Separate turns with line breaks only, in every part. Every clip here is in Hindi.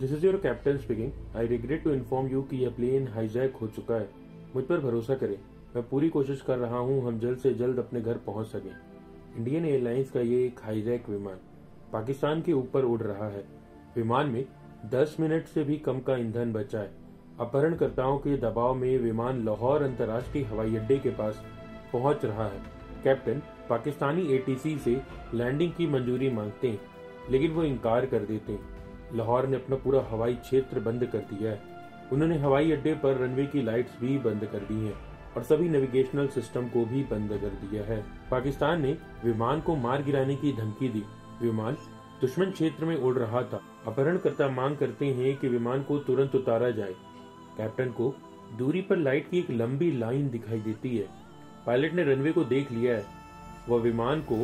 This is your captain speaking. I regret to inform you कि यह प्लेन हाईजैक हो चुका है। मुझ पर भरोसा करें, मैं पूरी कोशिश कर रहा हूं हम जल्द से जल्द अपने घर पहुंच सकें। इंडियन एयरलाइंस का ये एक हाईजैक विमान पाकिस्तान के ऊपर उड़ रहा है। विमान में 10 मिनट से भी कम का ईंधन बचा है। अपहरणकर्ताओं के दबाव में विमान लाहौर अंतर्राष्ट्रीय हवाई अड्डे के पास पहुंच रहा है। कैप्टन पाकिस्तानी ATC से लैंडिंग की मंजूरी मांगते हैं, लेकिन वो इनकार कर देते हैं। लाहौर ने अपना पूरा हवाई क्षेत्र बंद कर दिया है। उन्होंने हवाई अड्डे पर रनवे की लाइट्स भी बंद कर दी हैं और सभी नेविगेशनल सिस्टम को भी बंद कर दिया है। पाकिस्तान ने विमान को मार गिराने की धमकी दी। विमान दुश्मन क्षेत्र में उड़ रहा था। अपहरणकर्ता मांग करते हैं कि विमान को तुरंत उतारा जाए। कैप्टन को दूरी पर लाइट की एक लंबी लाइन दिखाई देती है। पायलट ने रनवे को देख लिया है। वह विमान को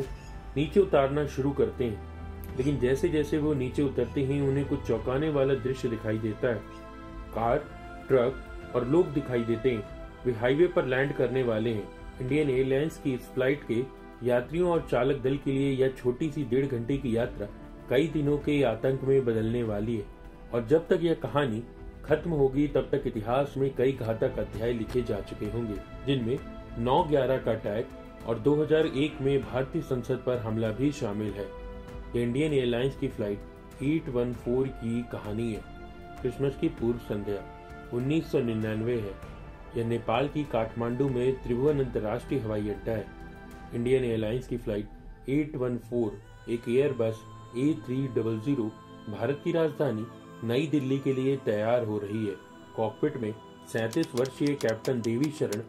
नीचे उतारना शुरू करते हैं, लेकिन जैसे जैसे वो नीचे उतरते हैं उन्हें कुछ चौंकाने वाला दृश्य दिखाई देता है। कार, ट्रक और लोग दिखाई देते हैं। वे हाईवे पर लैंड करने वाले हैं। इंडियन एयरलाइंस की इस फ्लाइट के यात्रियों और चालक दल के लिए यह छोटी सी 1.5 घंटे की यात्रा कई दिनों के आतंक में बदलने वाली है। और जब तक यह कहानी खत्म होगी तब तक इतिहास में कई घातक अध्याय लिखे जा चुके होंगे, जिनमें 9/11 का अटैक और 2001 में भारतीय संसद पर हमला भी शामिल है। इंडियन एयरलाइंस की फ्लाइट 814 की कहानी है। क्रिसमस की पूर्व संध्या 1999 है। यह नेपाल की काठमांडू में त्रिभुवन अंतर्राष्ट्रीय हवाई अड्डा है। इंडियन एयरलाइंस की फ्लाइट 814 एक एयरबस A300 भारत की राजधानी नई दिल्ली के लिए तैयार हो रही है। कॉकपिट में 37 वर्षीय कैप्टन देवी शरण,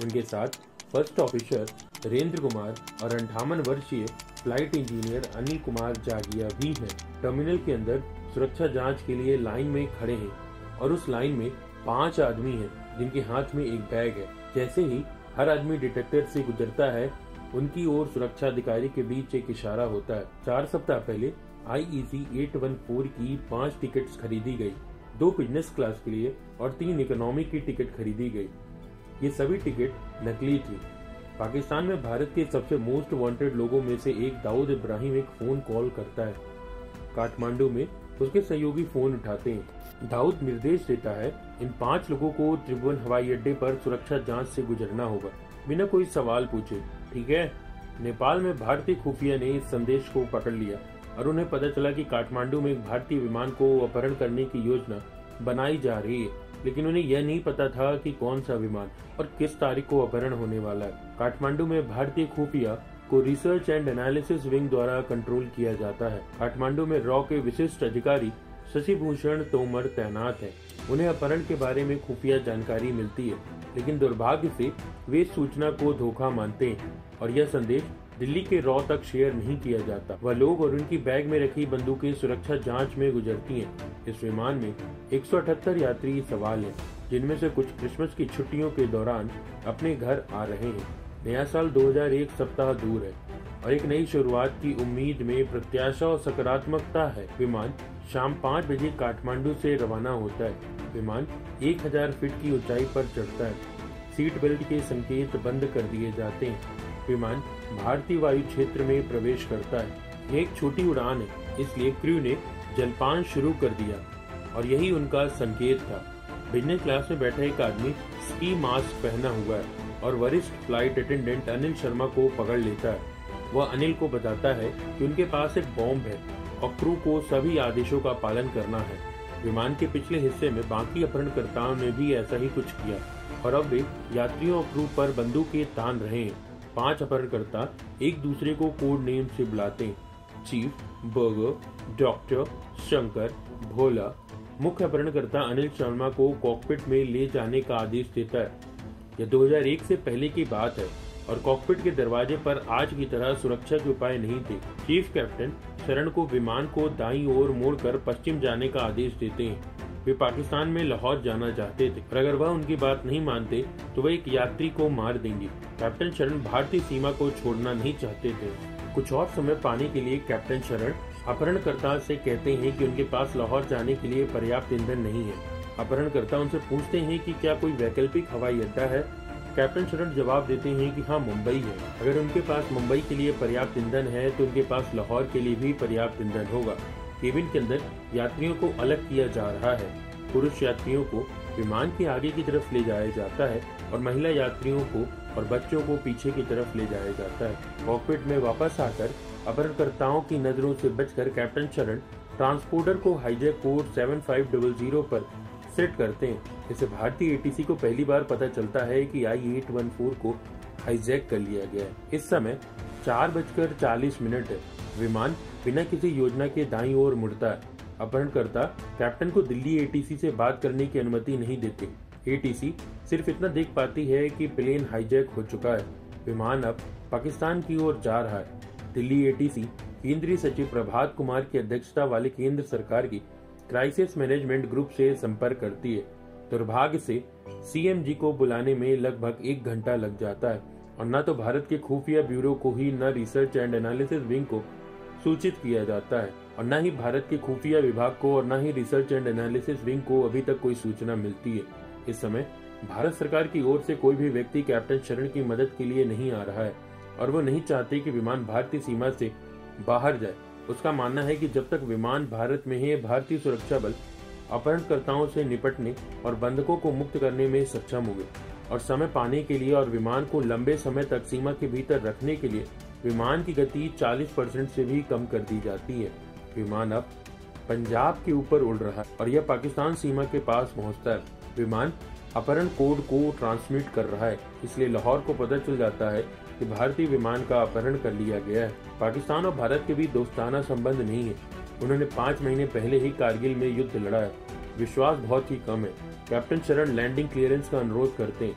उनके साथ फर्स्ट ऑफिसर वीरेंद्र कुमार और 58 वर्षीय फ्लाइट इंजीनियर अनिल कुमार जागिया भी हैं। टर्मिनल के अंदर सुरक्षा जांच के लिए लाइन में खड़े हैं और उस लाइन में 5 आदमी हैं जिनके हाथ में एक बैग है। जैसे ही हर आदमी डिटेक्टर से गुजरता है, उनकी ओर सुरक्षा अधिकारी के बीच एक इशारा होता है। 4 सप्ताह पहले IEC 814 की 5 टिकट्स खरीदी गई, 2 बिजनेस क्लास के लिए और 3 इकोनॉमी की टिकट खरीदी गई। ये सभी टिकट नकली थी। पाकिस्तान में भारत के सबसे मोस्ट वांटेड लोगों में से एक दाऊद इब्राहिम एक फोन कॉल करता है। काठमांडू में उसके सहयोगी फोन उठाते हैं। दाऊद निर्देश देता है इन 5 लोगों को त्रिभुवन हवाई अड्डे पर सुरक्षा जांच से गुजरना होगा, बिना कोई सवाल पूछे। ठीक है। नेपाल में भारतीय खुफिया ने इस संदेश को पकड़ लिया और उन्हें पता चला कि काठमांडू में एक भारतीय विमान को अपहरण करने की योजना बनाई जा रही है, लेकिन उन्हें यह नहीं पता था कि कौन सा विमान और किस तारीख को अपहरण होने वाला है। काठमांडू में भारतीय खुफिया को रिसर्च एंड एनालिसिस विंग द्वारा कंट्रोल किया जाता है। काठमांडू में रॉ के विशिष्ट अधिकारी शशि भूषण तोमर तैनात हैं। उन्हें अपहरण के बारे में खुफिया जानकारी मिलती है, लेकिन दुर्भाग्य से वे इस सूचना को धोखा मानते हैं और यह संदेश दिल्ली के रॉ तक शेयर नहीं किया जाता। वह लोग और उनकी बैग में रखी बंदूकें सुरक्षा जांच में गुजरती हैं। इस विमान में 178 यात्री सवार हैं, जिनमें से कुछ क्रिसमस की छुट्टियों के दौरान अपने घर आ रहे हैं। नया साल 2001 सप्ताह दूर है और एक नई शुरुआत की उम्मीद में प्रत्याशा और सकारात्मकता है। विमान शाम 5 बजे काठमांडू से रवाना होता है। विमान 1000 फीट की ऊंचाई पर चढ़ता है। सीट बेल्ट के संकेत बंद कर दिए जाते हैं। विमान भारतीय वायु क्षेत्र में प्रवेश करता है। यह एक छोटी उड़ान है, इसलिए क्रू ने जलपान शुरू कर दिया और यही उनका संकेत था। बिजनेस क्लास में बैठा एक आदमी स्की मास्क पहना हुआ है और वरिष्ठ फ्लाइट अटेंडेंट अनिल शर्मा को पकड़ लेता है। वह अनिल को बताता है कि उनके पास एक बॉम्ब है और क्रू को सभी आदेशों का पालन करना है। विमान के पिछले हिस्से में बाकी अपहरणकर्ताओं ने भी ऐसा ही कुछ किया और अब वे यात्रियों और क्रू पर बंदूकें तान रहे हैं। 5 अपहरणकर्ता एक दूसरे को कोड नेम से बुलाते हैं। चीफ, बर्गर, डॉक्टर, शंकर, भोला। मुख्य अपहरणकर्ता अनिल शर्मा को कॉकपिट में ले जाने का आदेश देता है। यह 2001 से पहले की बात है और कॉकपिट के दरवाजे पर आज की तरह सुरक्षा के उपाय नहीं थे। चीफ कैप्टन शरण को विमान को दाईं ओर मोड़कर पश्चिम जाने का आदेश देते हैं। वे पाकिस्तान में लाहौर जाना चाहते थे और अगर वह उनकी बात नहीं मानते तो वह एक यात्री को मार देंगे। कैप्टन शरण भारतीय सीमा को छोड़ना नहीं चाहते थे। कुछ और समय पाने के लिए कैप्टन शरण अपहरणकर्ता से कहते हैं कि उनके पास लाहौर जाने के लिए पर्याप्त ईंधन नहीं है। अपहरणकर्ता उनसे पूछते हैं कि क्या कोई वैकल्पिक हवाई अड्डा है। कैप्टन शरण जवाब देते हैं कि हाँ, मुंबई है। अगर उनके पास मुंबई के लिए पर्याप्त ईंधन है तो उनके पास लाहौर के लिए भी पर्याप्त ईंधन होगा। केबिन के अंदर यात्रियों को अलग किया जा रहा है। पुरुष यात्रियों को विमान के आगे की तरफ ले जाया जाता है और महिला यात्रियों को और बच्चों को पीछे की तरफ ले जाया जाता है। कॉकपिट में वापस आकर अपहरणकर्ताओं की नजरों से बचकर कैप्टन शरण ट्रांसपोर्टर को हाईजैक कोड 7500 पर सेट करते हैं। इसे भारतीय एटीसी को पहली बार पता चलता है कि I-814 को हाईजैक कर लिया गया है। इस समय 4:40 है। विमान बिना किसी योजना के दाईं ओर मुड़ता है। अपहरणकर्ता कैप्टन को दिल्ली एटीसी से बात करने की अनुमति नहीं देते। एटीसी सिर्फ इतना देख पाती है कि प्लेन हाईजैक हो चुका है। विमान अब पाकिस्तान की ओर जा रहा है। दिल्ली एटीसी केंद्रीय सचिव प्रभात कुमार की अध्यक्षता वाले केंद्र सरकार की क्राइसिस मैनेजमेंट ग्रुप से संपर्क करती है। दुर्भाग्य से सीएमजी को बुलाने में लगभग 1 घंटा लग जाता है और न तो भारत के खुफिया ब्यूरो को ही न रिसर्च एंड एनालिसिस विंग को सूचित किया जाता है और न ही भारत के खुफिया विभाग को और न ही रिसर्च एंड एनालिसिस विंग को अभी तक कोई सूचना मिलती है। इस समय भारत सरकार की ओर से कोई भी व्यक्ति कैप्टन शरण की मदद के लिए नहीं आ रहा है और वो नहीं चाहते कि विमान भारतीय सीमा से बाहर जाए। उसका मानना है कि जब तक विमान भारत में है, भारतीय सुरक्षा बल अपहरणकर्ताओं से निपटने और बंधकों को मुक्त करने में सक्षम होंगे और समय पाने के लिए और विमान को लंबे समय तक सीमा के भीतर रखने के लिए विमान की गति 40% से भी कम कर दी जाती है। विमान अब पंजाब के ऊपर उड़ रहा है और यह पाकिस्तान सीमा के पास पहुंचता है। विमान अपहरण कोड को ट्रांसमिट कर रहा है, इसलिए लाहौर को पता चल जाता है कि भारतीय विमान का अपहरण कर लिया गया है। पाकिस्तान और भारत के बीच दोस्ताना संबंध नहीं है। उन्होंने 5 महीने पहले ही कारगिल में युद्ध लड़ा है। विश्वास बहुत ही कम है। कैप्टन शरण लैंडिंग क्लियरेंस का अनुरोध करते हैं,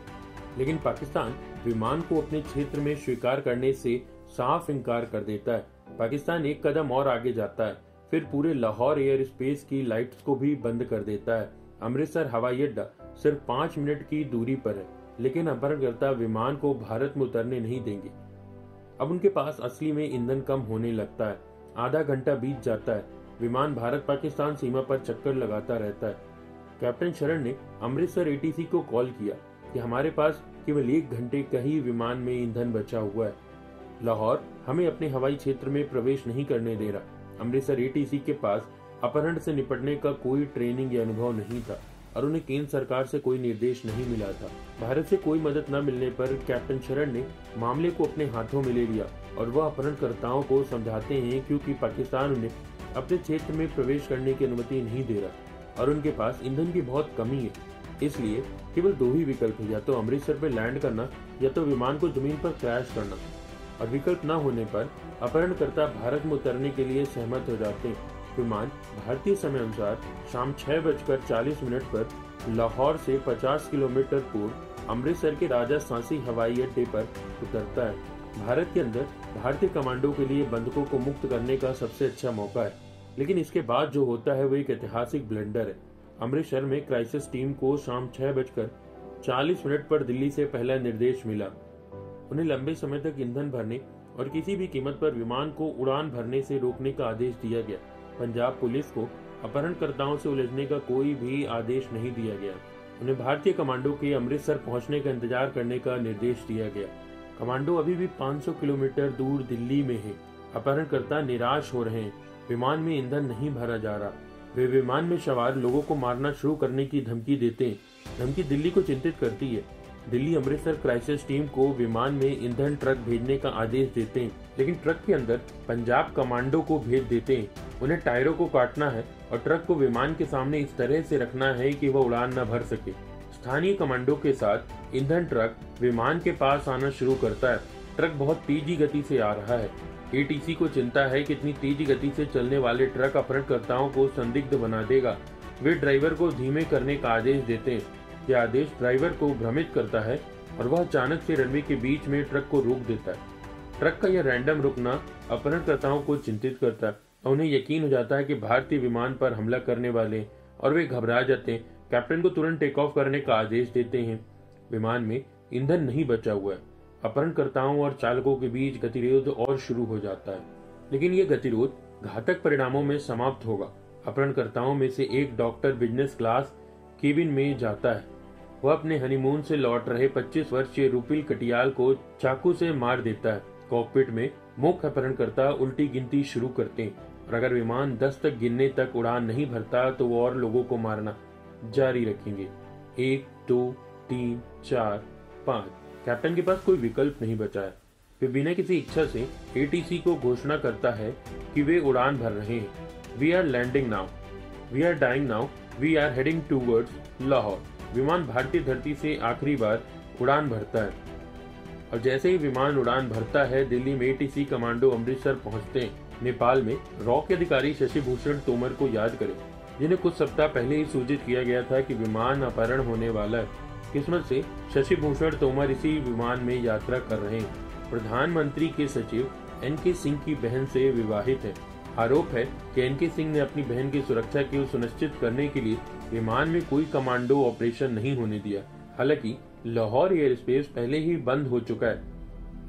लेकिन पाकिस्तान विमान को अपने क्षेत्र में स्वीकार करने से साफ इनकार कर देता है। पाकिस्तान एक कदम और आगे जाता है, फिर पूरे लाहौर एयर स्पेस की लाइट्स को भी बंद कर देता है। अमृतसर हवाई अड्डा सिर्फ 5 मिनट की दूरी पर है, लेकिन अपहरणकर्ता विमान को भारत में उतरने नहीं देंगे। अब उनके पास असली में ईंधन कम होने लगता है। आधा घंटा बीत जाता है। विमान भारत पाकिस्तान सीमा पर चक्कर लगाता रहता है। कैप्टन शरण ने अमृतसर एटीसी को कॉल किया कि हमारे पास केवल 1 घंटे का ही विमान में ईंधन बचा हुआ है। लाहौर हमें अपने हवाई क्षेत्र में प्रवेश नहीं करने दे रहा। अमृतसर एटीसी के पास अपहरण से निपटने का कोई ट्रेनिंग या अनुभव नहीं था और उन्हें केंद्र सरकार से कोई निर्देश नहीं मिला था। भारत से कोई मदद न मिलने पर कैप्टन शरण ने मामले को अपने हाथों में ले लिया और वह अपहरणकर्ताओं को समझाते हैं क्योंकि पाकिस्तान उन्हें अपने क्षेत्र में प्रवेश करने की अनुमति नहीं दे रहा और उनके पास ईंधन की बहुत कमी है। इसलिए केवल 2 ही विकल्प है, या तो अमृतसर पर लैंड करना या तो विमान को जमीन पर क्रैश करना। और विकल्प न होने पर अपहरणकर्ता भारत में उतरने के लिए सहमत हो जाते हैं। विमान भारतीय समय अनुसार शाम 6:40 पर लाहौर से 50 किलोमीटर पूर्व अमृतसर के राजा सांसी हवाई अड्डे पर उतरता है। भारत के अंदर भारतीय कमांडो के लिए बंधकों को मुक्त करने का सबसे अच्छा मौका है, लेकिन इसके बाद जो होता है वो एक ऐतिहासिक ब्लंडर है। अमृतसर में क्राइसिस टीम को शाम 6:40 पर दिल्ली से पहला निर्देश मिला। उन्हें लंबे समय तक ईंधन भरने और किसी भी कीमत पर विमान को उड़ान भरने से रोकने का आदेश दिया गया। पंजाब पुलिस को अपहरणकर्ताओं से उलझने का कोई भी आदेश नहीं दिया गया। उन्हें भारतीय कमांडो के अमृतसर पहुंचने का इंतजार करने का निर्देश दिया गया। कमांडो अभी भी 500 किलोमीटर दूर दिल्ली में है। अपहरणकर्ता निराश हो रहे हैं। विमान में ईंधन नहीं भरा जा रहा। वे विमान में सवार लोगों को मारना शुरू करने की धमकी देते हैं। धमकी दिल्ली को चिंतित करती है। दिल्ली अमृतसर क्राइसिस टीम को विमान में ईंधन ट्रक भेजने का आदेश देते हैं, लेकिन ट्रक के अंदर पंजाब कमांडो को भेज देते हैं। उन्हें टायरों को काटना है और ट्रक को विमान के सामने इस तरह से रखना है कि वह उड़ान न भर सके। स्थानीय कमांडो के साथ ईंधन ट्रक विमान के पास आना शुरू करता है। ट्रक बहुत तेजी गति से आ रहा है। एटीसी को चिंता है कि इतनी तेजी गति से चलने वाले ट्रक अपहरणकर्ताओं को संदिग्ध बना देगा। वे ड्राइवर को धीमे करने का आदेश देते हैं। यह आदेश ड्राइवर को भ्रमित करता है और वह अचानक से रनवे के बीच में ट्रक को रोक देता है। ट्रक का यह रैंडम रुकना अपहरणकर्ताओं को चिंतित करता है। उन्हें यकीन हो जाता है कि भारतीय विमान पर हमला करने वाले और वे घबरा जाते हैं। कैप्टन को तुरंत टेक ऑफ करने का आदेश देते हैं। विमान में ईंधन नहीं बचा हुआ है। अपहरणकर्ताओं और चालकों के बीच गतिरोध और शुरू हो जाता है, लेकिन यह गतिरोध घातक परिणामों में समाप्त होगा। अपहरणकर्ताओं में से एक डॉक्टर बिजनेस क्लास केबिन में जाता है। वह अपने हनीमून से लौट रहे 25 वर्षीय रूपिल कटियाल को चाकू से मार देता है। कॉकपिट में मुख्य अपहरणकर्ता उल्टी गिनती शुरू करते हैं। और अगर विमान 10 तक गिनने तक उड़ान नहीं भरता तो वो और लोगों को मारना जारी रखेंगे। 1, 2, 3, 4, 5। कैप्टन के पास कोई विकल्प नहीं बचा है। वे बिना किसी इच्छा से ATC को घोषणा करता है कि वे उड़ान भर रहे हैं। We are landing now, we are dying now, we are heading towards Lahore. विमान भारतीय धरती से आखिरी बार उड़ान भरता है और जैसे ही विमान उड़ान भरता है, दिल्ली में ATC कमांडो अमृतसर पहुंचते हैं। नेपाल में रॉ के अधिकारी शशि भूषण तोमर को याद करें, जिन्हें कुछ सप्ताह पहले ही सूचित किया गया था कि विमान अपहरण होने वाला है। किस्मत से शशि भूषण तोमर इसी विमान में यात्रा कर रहे हैं। प्रधानमंत्री के सचिव NK सिंह की बहन से विवाहित है। आरोप है कि NK सिंह ने अपनी बहन की सुरक्षा को सुनिश्चित करने के लिए विमान में कोई कमांडो ऑपरेशन नहीं होने दिया। हालांकि लाहौर एयर स्पेस पहले ही बंद हो चुका है,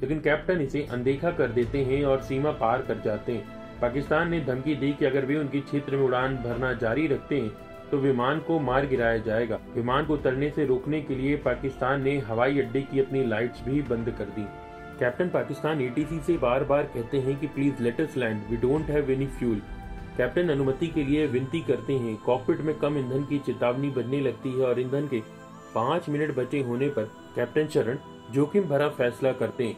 लेकिन कैप्टन इसे अनदेखा कर देते हैं और सीमा पार कर जाते हैं। पाकिस्तान ने धमकी दी कि अगर वे उनके क्षेत्र में उड़ान भरना जारी रखते हैं तो विमान को मार गिराया जाएगा। विमान को उतरने से रोकने के लिए पाकिस्तान ने हवाई अड्डे की अपनी लाइट्स भी बंद कर दी। कैप्टन पाकिस्तान ATC से बार बार कहते हैं कि please let us land, we don't have any fuel. Captain अनुमति के लिए विनती करते हैं। कॉकपिट में कम ईंधन की चेतावनी बजने लगती है और ईंधन के 5 मिनट बचे होने पर कैप्टन शरण जोखिम भरा फैसला करते हैं।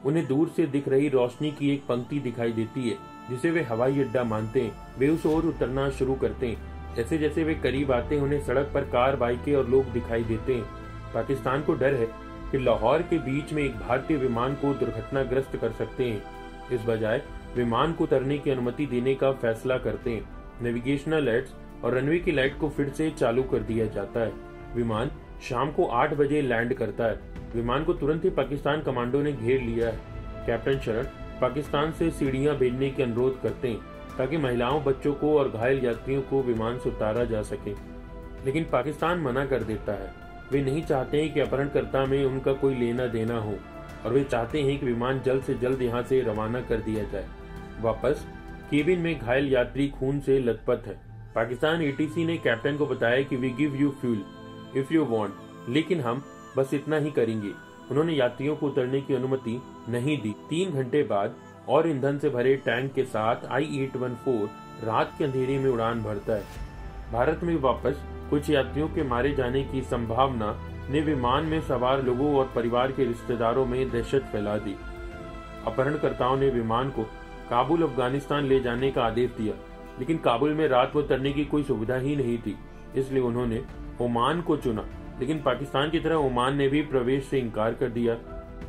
उन्हें दूर से दिख रही रोशनी की एक पंक्ति दिखाई देती है जिसे वे हवाई अड्डा मानते हैं। वे उस ओर उतरना शुरू करते हैं। जैसे जैसे वे करीब आते हैं, उन्हें सड़क पर कार, बाइकें और लोग दिखाई देते हैं। पाकिस्तान को डर है कि लाहौर के बीच में एक भारतीय विमान को दुर्घटनाग्रस्त कर सकते हैं। इस बजाय विमान को उतरने की अनुमति देने का फैसला करते हैं। नेविगेशनल लाइट्स और रनवे की लाइट को फिर से चालू कर दिया जाता है। विमान शाम को 8 बजे लैंड करता है। विमान को तुरंत ही पाकिस्तान कमांडो ने घेर लिया है। कैप्टन शरण पाकिस्तान से सीढ़ियां भेजने की अनुरोध करते हैं ताकि महिलाओं, बच्चों को और घायल यात्रियों को विमान से उतारा जा सके, लेकिन पाकिस्तान मना कर देता है। वे नहीं चाहते हैं कि अपहरणकर्ता में उनका कोई लेना देना हो और वे चाहते हैं कि विमान जल्द से जल्द यहां से रवाना कर दिया जाए। वापस केबिन में घायल यात्री खून से लथपथ है। पाकिस्तान ATC ने कैप्टन को बताया कि we give you fuel if you want, लेकिन हम बस इतना ही करेंगे। उन्होंने यात्रियों को उतरने की अनुमति नहीं दी। 3 घंटे बाद और ईंधन से भरे टैंक के साथ I-814 रात के अंधेरे में उड़ान भरता है। भारत में वापस कुछ यात्रियों के मारे जाने की संभावना ने विमान में सवार लोगों और परिवार के रिश्तेदारों में दहशत फैला दी। अपहरणकर्ताओं ने विमान को काबुल, अफगानिस्तान ले जाने का आदेश दिया, लेकिन काबुल में रात को उतरने की कोई सुविधा ही नहीं थी, इसलिए उन्होंने ओमान को चुना। लेकिन पाकिस्तान की तरह ओमान ने भी प्रवेश से इनकार कर दिया।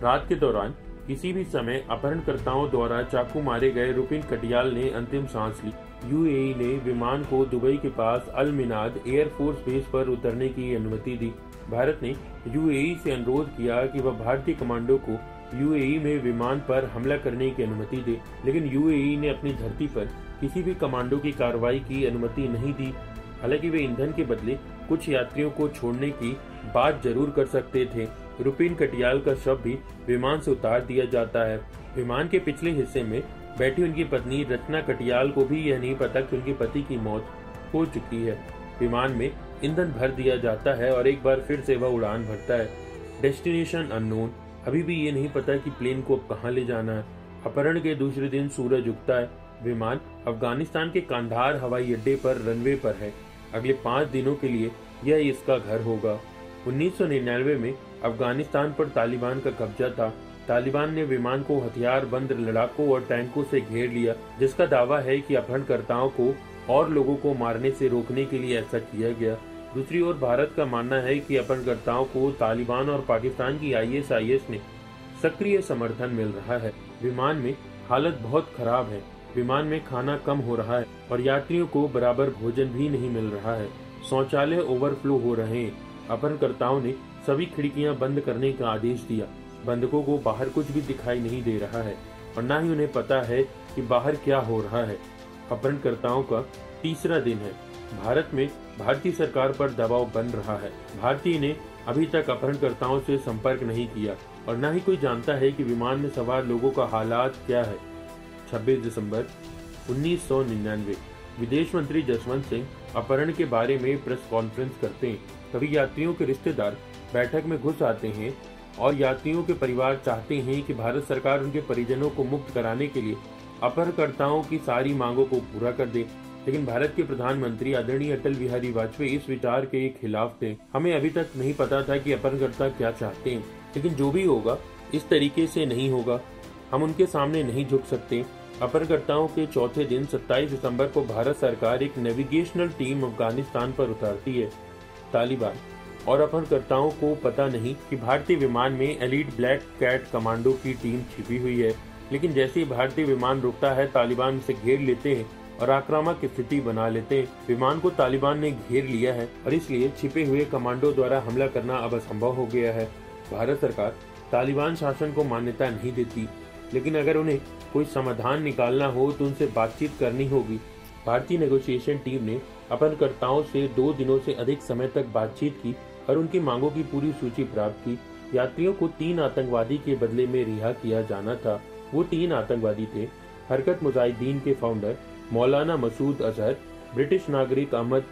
रात के दौरान किसी भी समय अपहरणकर्ताओं द्वारा चाकू मारे गए रुपिन कटियाल ने अंतिम सांस ली। UAE ने विमान को दुबई के पास अल मिनाद एयरफोर्स बेस पर उतरने की अनुमति दी। भारत ने UAE से अनुरोध किया कि वह भारतीय कमांडो को UAE में विमान पर हमला करने की अनुमति दे, लेकिन UAE ने अपनी धरती पर किसी भी कमांडो की कार्रवाई की अनुमति नहीं दी। हालांकि वे ईंधन के बदले कुछ यात्रियों को छोड़ने की बात जरूर कर सकते थे। रुपिन कटियाल का शव भी विमान से उतार दिया जाता है। विमान के पिछले हिस्से में बैठी उनकी पत्नी रचना कटियाल को भी यह नहीं पता कि उनके पति की मौत हो चुकी है। विमान में ईंधन भर दिया जाता है और एक बार फिर से वह उड़ान भरता है। डेस्टिनेशन अननोन, अभी भी ये नहीं पता कि प्लेन को अब कहाँ ले जाना है। अपहरण के दूसरे दिन सूरज उगता है। विमान अफगानिस्तान के कांधार हवाई अड्डे पर रनवे पर है। अगले 5 दिनों के लिए यह इसका घर होगा। 1999 में अफगानिस्तान पर तालिबान का कब्जा था। तालिबान ने विमान को हथियार बंद लड़ाकों और टैंकों से घेर लिया, जिसका दावा है कि अपहरणकर्ताओं को और लोगों को मारने से रोकने के लिए ऐसा किया गया। दूसरी ओर भारत का मानना है कि अपहरणकर्ताओं को तालिबान और पाकिस्तान की ISIS ने सक्रिय समर्थन मिल रहा है। विमान में हालत बहुत खराब है। विमान में खाना कम हो रहा है और यात्रियों को बराबर भोजन भी नहीं मिल रहा है। शौचालय ओवरफ्लो हो रहे हैं। अपहरणकर्ताओं ने सभी खिड़कियां बंद करने का आदेश दिया। बंधकों को बाहर कुछ भी दिखाई नहीं दे रहा है और न ही उन्हें पता है कि बाहर क्या हो रहा है। अपहरणकर्ताओं का तीसरा दिन है। भारत में भारतीय सरकार पर दबाव बन रहा है। भारतीय ने अभी तक अपहरणकर्ताओं से संपर्क नहीं किया और न ही कोई जानता है कि विमान में सवार लोगों का हालात क्या है। 26 दिसंबर 1999 विदेश मंत्री जसवंत सिंह अपहरण के बारे में प्रेस कॉन्फ्रेंस करते हैं। तभी यात्रियों के रिश्तेदार बैठक में घुस आते हैं और यात्रियों के परिवार चाहते हैं कि भारत सरकार उनके परिजनों को मुक्त कराने के लिए अपहरणकर्ताओं की सारी मांगों को पूरा कर दे। लेकिन भारत के प्रधानमंत्री आदरणीय अटल बिहारी वाजपेयी इस विचार के खिलाफ थे। हमें अभी तक नहीं पता था कि अपहरणकर्ता क्या चाहते हैं, लेकिन जो भी होगा इस तरीके से नहीं होगा। हम उनके सामने नहीं झुक सकते। अपहरणकर्ताओं के चौथे दिन 27 दिसंबर को भारत सरकार एक नेविगेशनल टीम अफगानिस्तान पर उतारती है। तालिबान और अपहरणकर्ताओं को पता नहीं कि भारतीय विमान में एलीट ब्लैक कैट कमांडो की टीम छिपी हुई है। लेकिन जैसे ही भारतीय विमान रुकता है, तालिबान उसे घेर लेते हैं और आक्रामक स्थिति बना लेते हैं। विमान को तालिबान ने घेर लिया है और इसलिए छिपे हुए कमांडो द्वारा हमला करना अब असंभव हो गया है। भारत सरकार तालिबान शासन को मान्यता नहीं देती, लेकिन अगर उन्हें कोई समाधान निकालना हो तो उनसे बातचीत करनी होगी। भारतीय नेगोशिएशन टीम ने अपहरणकर्ताओं से 2 दिनों से अधिक समय तक बातचीत की और उनकी मांगों की पूरी सूची प्राप्त की। यात्रियों को 3 आतंकवादी के बदले में रिहा किया जाना था। वो 3 आतंकवादी थे: हरकत मुजाहिदीन के फाउंडर मौलाना मसूद अजहर, ब्रिटिश नागरिक अहमद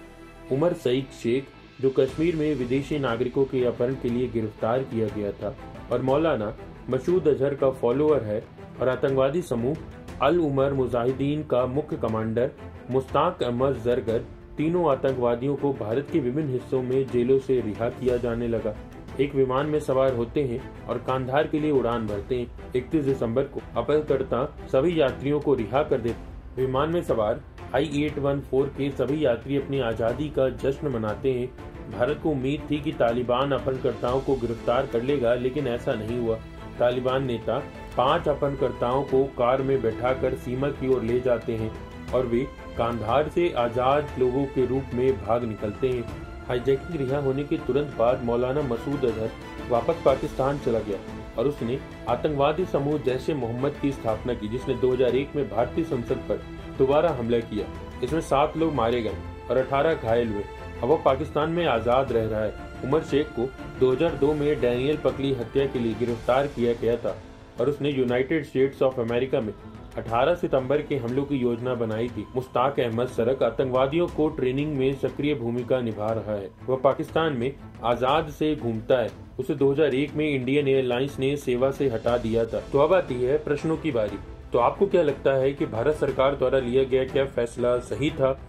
उमर सईद शेख, जो कश्मीर में विदेशी नागरिकों के अपहरण के लिए गिरफ्तार किया गया था और मौलाना मसूद अजहर का फॉलोअर है, और आतंकवादी समूह अल उमर मुजाहिदीन का मुख्य कमांडर मुश्ताक अहमद जरगर। तीनों आतंकवादियों को भारत के विभिन्न हिस्सों में जेलों से रिहा किया जाने लगा। एक विमान में सवार होते हैं और कांधार के लिए उड़ान भरते हैं। 31 दिसंबर को अपहरणकर्ता सभी यात्रियों को रिहा कर देते। विमान में सवार I-814 के सभी यात्री अपनी आजादी का जश्न मनाते हैं। भारत को उम्मीद थी कि तालिबान अपहरणकर्ताओं को गिरफ्तार कर लेगा, लेकिन ऐसा नहीं हुआ। तालिबान नेता 5 अपहरणकर्ताओं को कार में बैठाकर सीमा की ओर ले जाते हैं और वे कांधार से आजाद लोगों के रूप में भाग निकलते हैं। हाईजैकिंग रिहा होने के तुरंत बाद मौलाना मसूद अजहर वापस पाकिस्तान चला गया और उसने आतंकवादी समूह जैश ए मोहम्मद की स्थापना की, जिसने 2001 में भारतीय संसद पर दोबारा हमला किया। इसमें 7 लोग मारे गए और 18 घायल हुए। अब वो पाकिस्तान में आजाद रह रहा है। उमर शेख को 2002 में डैनियल पकली हत्या के लिए गिरफ्तार किया गया था और उसने यूनाइटेड स्टेट्स ऑफ अमेरिका में 18 सितंबर के हमलों की योजना बनाई थी। मुश्ताक अहमद सरक आतंकवादियों को ट्रेनिंग में सक्रिय भूमिका निभा रहा है। वह पाकिस्तान में आजाद से घूमता है। उसे 2001 में इंडियन एयरलाइंस ने सेवा से हटा दिया था। तो अब आती है प्रश्नों की बारी। तो आपको क्या लगता है कि भारत सरकार द्वारा लिया गया क्या फैसला सही था,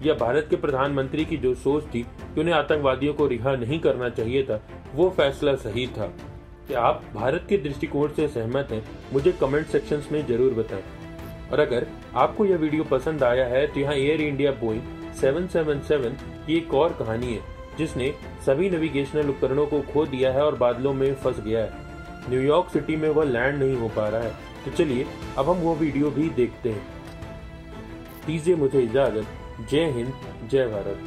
या भारत के प्रधानमंत्री की जो सोच थी कि उन्हें आतंकवादियों को रिहा नहीं करना चाहिए था, वो फैसला सही था? क्या आप भारत के दृष्टिकोण से सहमत हैं? मुझे कमेंट सेक्शंस में जरूर बताएं। और अगर आपको यह वीडियो पसंद आया है तो यहाँ एयर इंडिया बोइंग 777 की एक और कहानी है, जिसने सभी नेविगेशनल उपकरणों को खो दिया है और बादलों में फंस गया है। न्यूयॉर्क सिटी में वह लैंड नहीं हो पा रहा है। तो चलिए अब हम वो वीडियो भी देखते हैं। दीजिए मुझे इजाजत। जय हिंद, जय भारत।